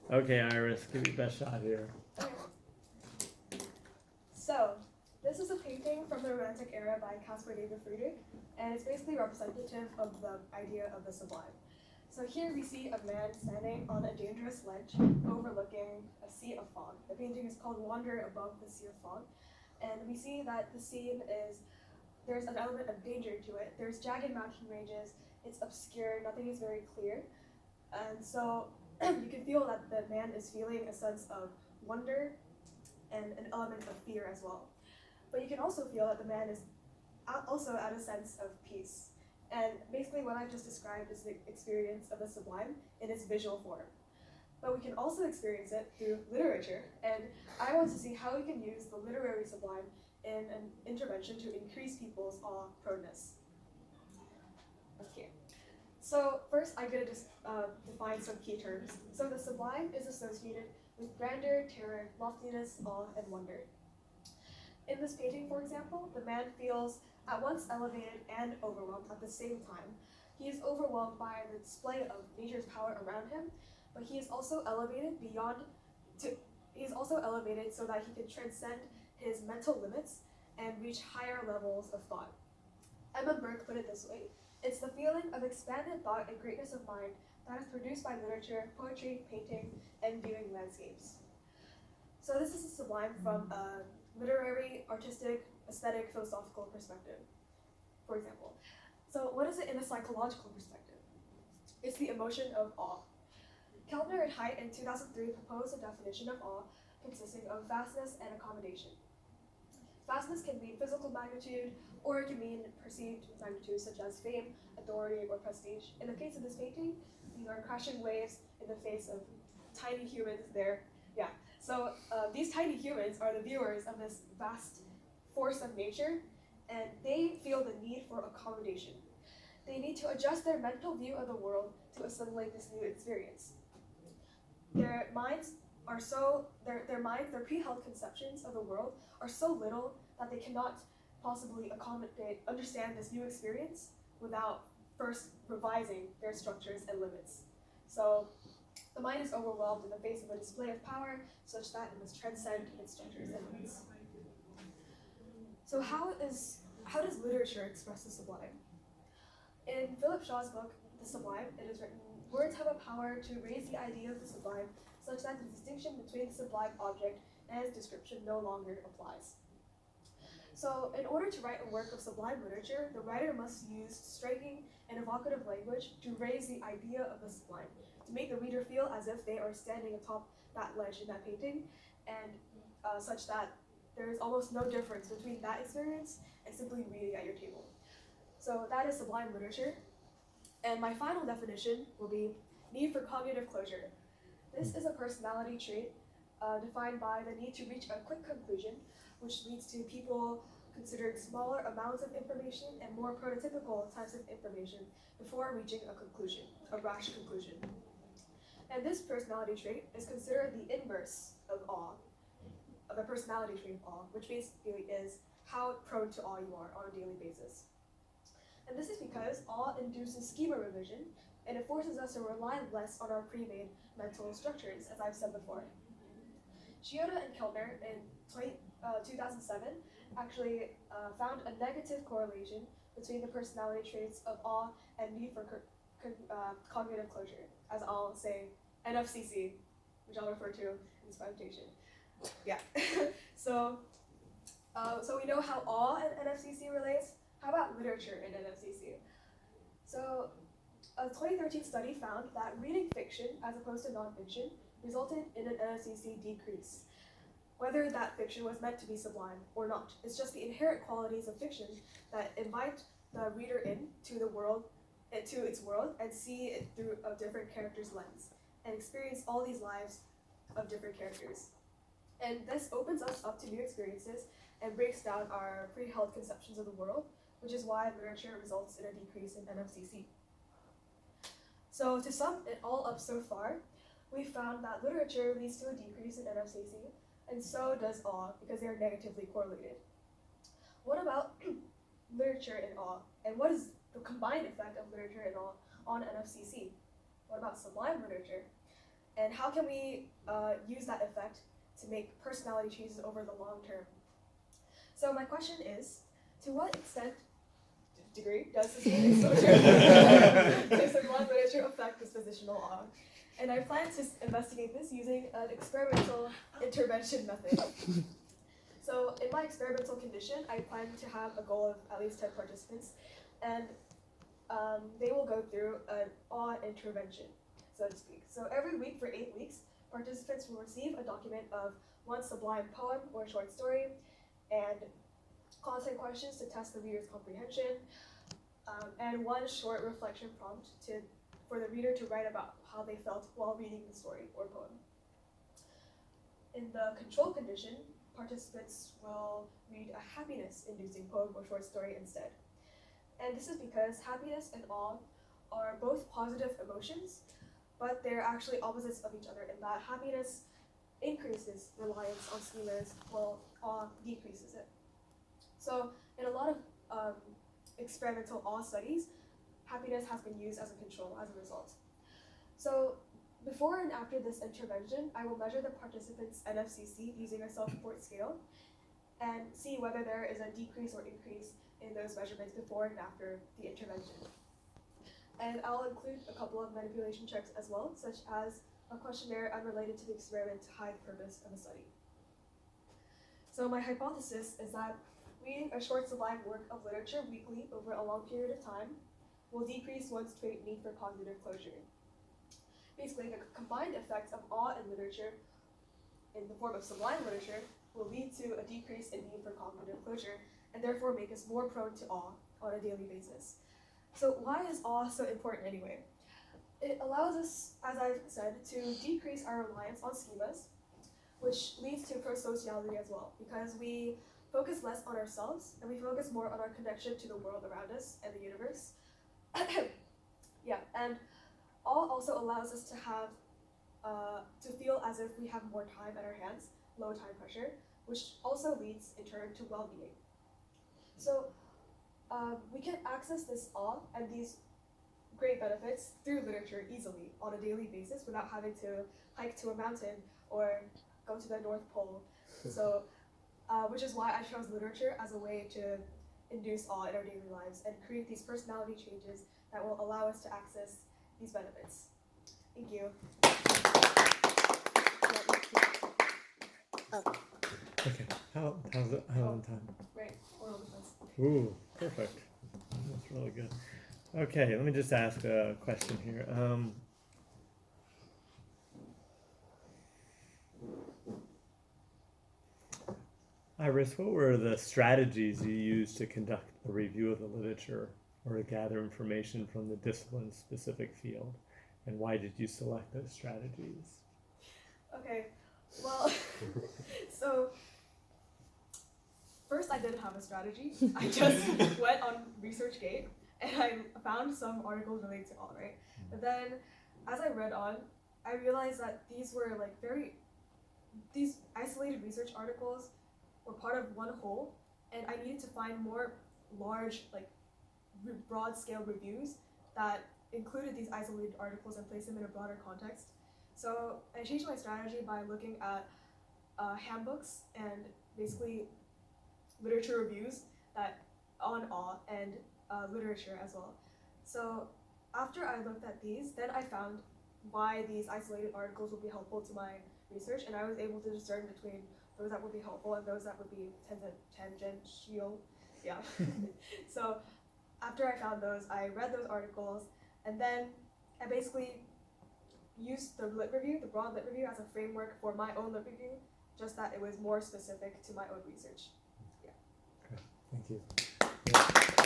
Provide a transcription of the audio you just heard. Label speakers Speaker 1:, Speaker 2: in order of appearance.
Speaker 1: Okay, Iris, give me your best shot here.
Speaker 2: Okay. So, this is a painting from the Romantic era by Caspar David Friedrich, and it's basically representative of the idea of the sublime. So here we see a man standing on a dangerous ledge overlooking a sea of fog. The painting is called Wander Above the Sea of Fog, and we see that the scene is, there's an element of danger to it. There's jagged mountain ranges, it's obscure, nothing is very clear, and so you can feel that the man is feeling a sense of wonder and an element of fear as well. But you can also feel that the man is also at a sense of peace. And basically, what I've just described is the experience of the sublime in its visual form. But we can also experience it through literature, and I want to see how we can use the literary sublime in an intervention to increase people's awe proneness. Okay. So first, I'm going to just define some key terms. So the sublime is associated with grandeur, terror, loftiness, awe, and wonder. In this painting, for example, the man feels at once elevated and overwhelmed at the same time. He is overwhelmed by the display of nature's power around him, but he is also elevated he is also elevated so that he can transcend his mental limits and reach higher levels of thought. Emma Burke put it this way: it's the feeling of expanded thought and greatness of mind that is produced by literature, poetry, painting, and viewing landscapes. So this is a sublime from a literary, artistic, aesthetic, philosophical perspective, for example. So what is it in a psychological perspective? It's the emotion of awe. Keltner and Haidt in 2003 proposed a definition of awe consisting of vastness and accommodation. Vastness can mean physical magnitude, or it can mean perceived magnitude such as fame, authority, or prestige. In the case of this painting, these are crashing waves in the face of tiny humans there. Yeah, so these tiny humans are the viewers of this vast force of nature, and they feel the need for accommodation. They need to adjust their mental view of the world to assimilate this new experience. Their minds are so their minds, their pre-held conceptions of the world are so little that they cannot possibly understand this new experience without first revising their structures and limits. So the mind is overwhelmed in the face of a display of power such that it must transcend its structures and limits. So how does literature express the sublime? In Philip Shaw's book, The Sublime, it is written, words have a power to raise the idea of the sublime such that the distinction between the sublime object and its description no longer applies. So in order to write a work of sublime literature, the writer must use striking and evocative language to raise the idea of the sublime, to make the reader feel as if they are standing atop that ledge in that painting, and such that there is almost no difference between that experience and simply reading at your table. So that is sublime literature. And my final definition will be need for cognitive closure. This is a personality trait defined by the need to reach a quick conclusion, which leads to people considering smaller amounts of information and more prototypical types of information before reaching a conclusion, a rash conclusion. And this personality trait is considered the inverse of awe, of the personality trait of awe, which basically is how prone to awe you are on a daily basis. And this is because awe induces schema revision, and it forces us to rely less on our pre-made mental structures, as I've said before. Shioda and Keltner in 2007 actually found a negative correlation between the personality traits of awe and need for cognitive closure, as I'll say NFCC, which I'll refer to in this presentation. Yeah. so we know how awe and NFCC relates. How about literature in NFCC? So a 2013 study found that reading fiction as opposed to nonfiction resulted in an NFCC decrease. Whether that fiction was meant to be sublime or not, it's just the inherent qualities of fiction that invite the reader into the world, into its world, and see it through a different character's lens, and experience all these lives of different characters. And this opens us up to new experiences and breaks down our pre-held conceptions of the world, which is why literature results in a decrease in NFCC. So to sum it all up so far, we found that literature leads to a decrease in NFCC, and so does awe, because they are negatively correlated. What about literature and awe, and what is the combined effect of literature and awe on NFCC? What about sublime literature? And how can we use that effect to make personality changes over the long term? So my question is, to what extent degree does sustained exposure to sublime literature affect dispositional awe? And I plan to investigate this using an experimental intervention method. So in my experimental condition, I plan to have a goal of at least 10 participants, and they will go through an awe intervention, so to speak. So every week for 8 weeks, participants will receive a document of one sublime poem or short story, and content questions to test the reader's comprehension, and one short reflection prompt for the reader to write about how they felt while reading the story or poem. In the control condition, participants will read a happiness-inducing poem or short story instead. And this is because happiness and awe are both positive emotions, but they're actually opposites of each other in that happiness increases reliance on schemas while awe decreases it. So in a lot of experimental awe studies, happiness has been used as a control as a result. So before and after this intervention, I will measure the participants' NFCC using a self-report scale and see whether there is a decrease or increase in those measurements before and after the intervention. And I'll include a couple of manipulation checks as well, such as a questionnaire unrelated to the experiment to hide the purpose of the study. So my hypothesis is that reading a short sublime work of literature weekly over a long period of time will decrease one's need for cognitive closure. Basically, the combined effects of awe and literature in the form of sublime literature will lead to a decrease in need for cognitive closure and therefore make us more prone to awe on a daily basis. So why is awe so important anyway? It allows us, as I've said, to decrease our reliance on schemas, which leads to prosociality as well, because we focus less on ourselves and we focus more on our connection to the world around us and the universe. Yeah, and awe also allows us to have, to feel as if we have more time at our hands, low time pressure, which also leads in turn to well-being. So we can access this awe and these great benefits through literature easily on a daily basis without having to hike to a mountain or go to the North Pole. So, which is why I chose literature as a way to induce awe in our daily lives and create these personality changes that will allow us to access these benefits. Thank you.
Speaker 1: Okay, how's it on time?
Speaker 2: Great, oral defense.
Speaker 1: Ooh, perfect. That's really good. Okay, let me just ask a question here. Iris, what were the strategies you used to conduct a review of the literature or to gather information from the discipline-specific field? And why did you select those strategies?
Speaker 2: Okay, well, so first I didn't have a strategy. I just went on ResearchGate and I found some articles related to awe, right? But then as I read on, I realized that these were like these isolated research articles were part of one whole, and I needed to find more large, like broad scale reviews that included these isolated articles and placed them in a broader context. So I changed my strategy by looking at handbooks and basically literature reviews that on awe and literature as well. So after I looked at these, then I found why these isolated articles would be helpful to my research, and I was able to discern between those that would be helpful and those that would be tangential. Yeah. So after I found those, I read those articles, and then I basically used the lit review, the broad lit review, as a framework for my own lit review, just that it was more specific to my own research. Yeah.
Speaker 1: Okay, thank you. Yeah.